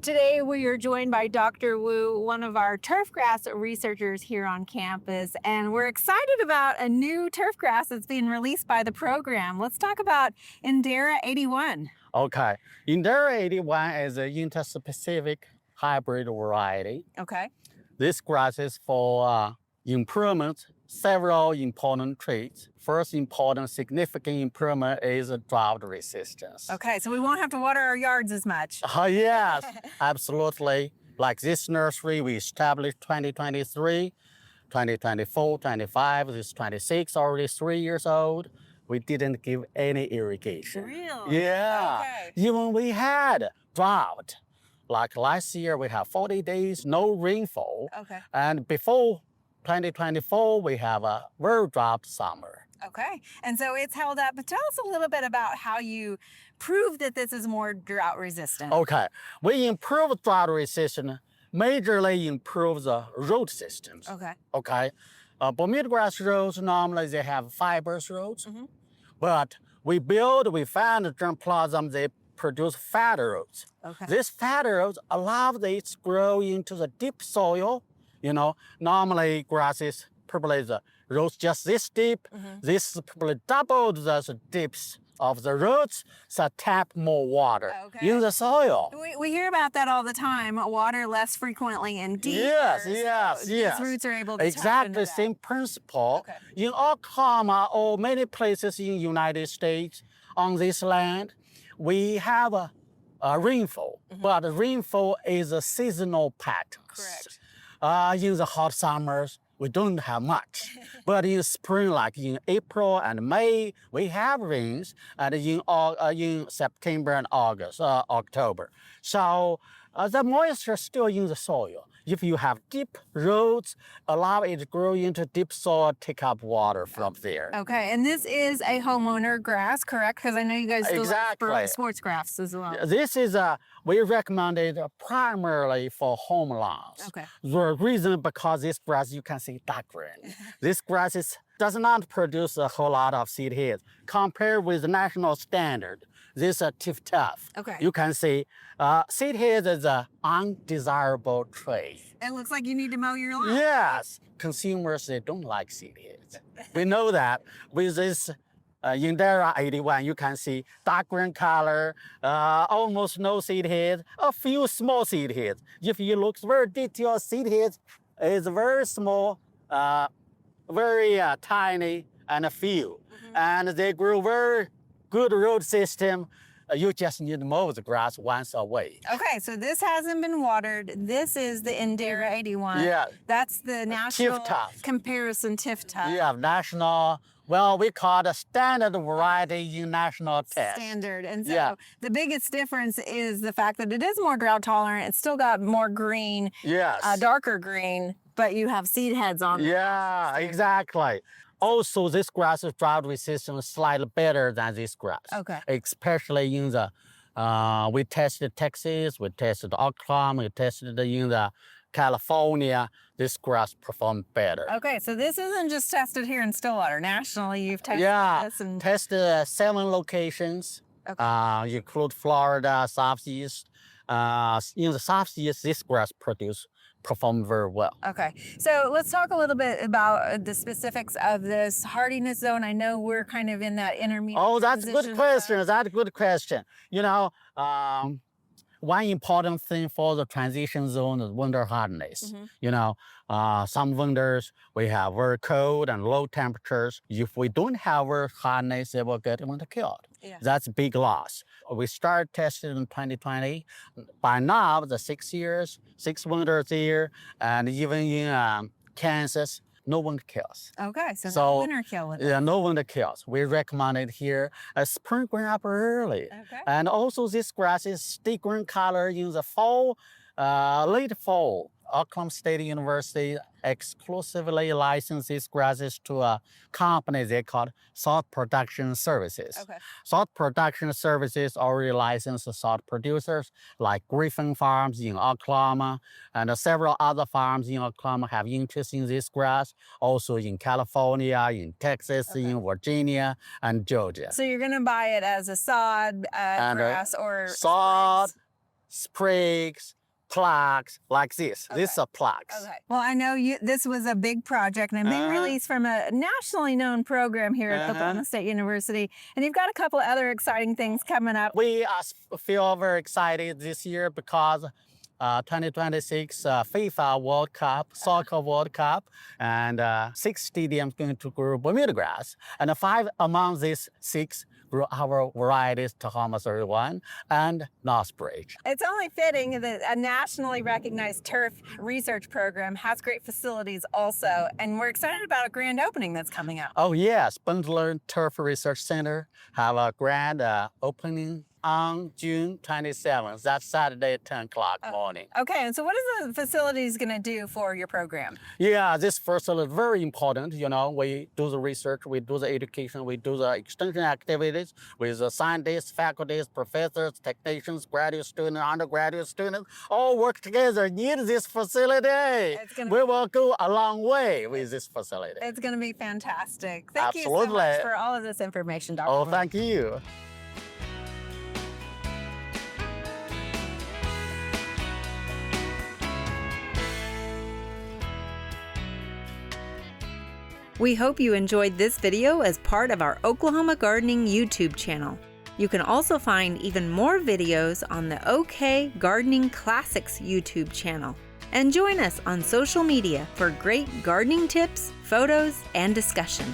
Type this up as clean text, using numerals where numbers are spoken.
Today we are joined by Dr. Wu, one of our turfgrass researchers here on campus, and we're excited about a new turfgrass that's being released by the program. Let's talk about Endarra 81. Okay, Endarra 81 is an interspecific hybrid variety. Okay. This grass is for improvement, several important traits. First important significant improvement is drought resistance. Okay, so we won't have to water our yards as much. Yes, absolutely. Like this nursery, we established 2023, 2024, 25, this is 26, already 3 years old. We didn't give any irrigation. Really? Yeah. Okay. Even we had drought. Like last year, we have 40 days, no rainfall. Okay. And before 2024, we have a very drought summer. Okay, and so it's held up. But tell us a little bit about how you proved that this is more drought resistant. Okay, we improve drought resistance, majorly improve the root systems. Okay. Okay, Bermuda grass roads, normally they have fibrous roots, but we found the germplasm, they produce fat roots. Okay. These fat roots allow it to grow into the deep soil. You know, normally grasses, probably the roots just this deep. This probably doubled the depths of the roots, so tap more water in the soil. We hear about that all the time, water less frequently and deeper. Yes. These roots are able to tap exactly into the that. same principle. Okay. In Oklahoma or many places in United States on this land, we have a rainfall, but the rainfall is a seasonal pattern. Correct. In the hot summers, we don't have much. But in spring, like in April and May, we have rains, and in September and August, October. So the moisture is still in the soil. If you have deep roots, allow it to grow into deep soil, take up water from there. Okay, and this is a homeowner grass, correct? Because I know you guys do Exactly. sports grass as well. This is we recommend it primarily for home lawns. Okay. The reason because this grass you can see dark green. This grass does not produce a whole lot of seed heads compared with the national standard. This is tough. Okay. You can see seed heads is an undesirable trait. It looks like you need to mow your lawn. Yes, consumers, they don't like seed heads. We know that with this Endarra 81, you can see dark green color, almost no seed heads, a few small seed heads. If you look very detailed, seed heads is very small, very tiny, and a few. And they grow very good root system. You just need to mow the grass once a week. Okay, so this hasn't been watered. This is the Endarra 81. Yeah. That's the national Tiff-tough. comparison tiff-tough. You have national, well, we call it a standard variety in national test. Standard. And so the biggest difference is the fact that it is more drought tolerant. It's still got more green, Yes. darker green, but you have seed heads on it. Yeah, exactly. Also, this grass is drought resistant slightly better than this grass. Okay. Especially in the, we tested Texas, we tested Oklahoma, we tested in the California. This grass performed better. Okay, so this isn't just tested here in Stillwater. Nationally, you've tested this. And Tested 7 locations, include Florida, Southeast. In the Southeast, this grass performed very well. Okay, so let's talk a little bit about the specifics of this hardiness zone. I know we're kind of in that intermediate. Oh, that's a good position. question. That's a good question. You know, one important thing for the transition zone is winter hardness. You know, some winters we have very cold and low temperatures. If we don't have very hardness, they will get winter killed. Yeah. That's a big loss. We started testing in 2020. By now, the 6 winters here, and even in Kansas, no winter kills. Okay, so no winter kill with it. Yeah, no winter kills. We recommend it here. Spring green up early. Okay. And also this grass is stick green color in the fall, late fall. Oklahoma State University exclusively licenses grasses to a company they call Salt Production Services. Okay. Salt Production Services already licensed salt producers like Griffin Farms in Oklahoma, and several other farms in Oklahoma have interest in this grass, also in California, in Texas, in Virginia, and Georgia. So you're going to buy it as a sod grass or sod, sprigs, plaques like this. Okay. These are plaques. Okay. Well, I know this was a big project and a big release from a nationally known program here at Oklahoma State University. And you've got a couple of other exciting things coming up. We feel very excited this year because 2026 FIFA World Cup, Soccer World Cup, and 6 stadiums going to grow Bermuda grass. And 5 among these 6 grew our varieties, Tahoma 31 and Northbridge. It's only fitting that a nationally recognized turf research program has great facilities also, and we're excited about a grand opening that's coming up. Oh yes, Bundler Turf Research Center have a grand opening on June 27th. That's Saturday at 10 o'clock morning. Okay, and so what is the facilities going to do for your program? Yeah, this facility is very important. You know, we do the research, we do the education, we do the extension activities with the scientists, faculties, professors, technicians, graduate students, undergraduate students, all work together, need this facility. We will go a long way with this facility. It's going to be fantastic. Thank you so Absolutely. much for all of this information, Dr. Oh, Wu. thank you. We hope you enjoyed this video as part of our Oklahoma Gardening YouTube channel. You can also find even more videos on the OK Gardening Classics YouTube channel. And join us on social media for great gardening tips, photos, and discussion.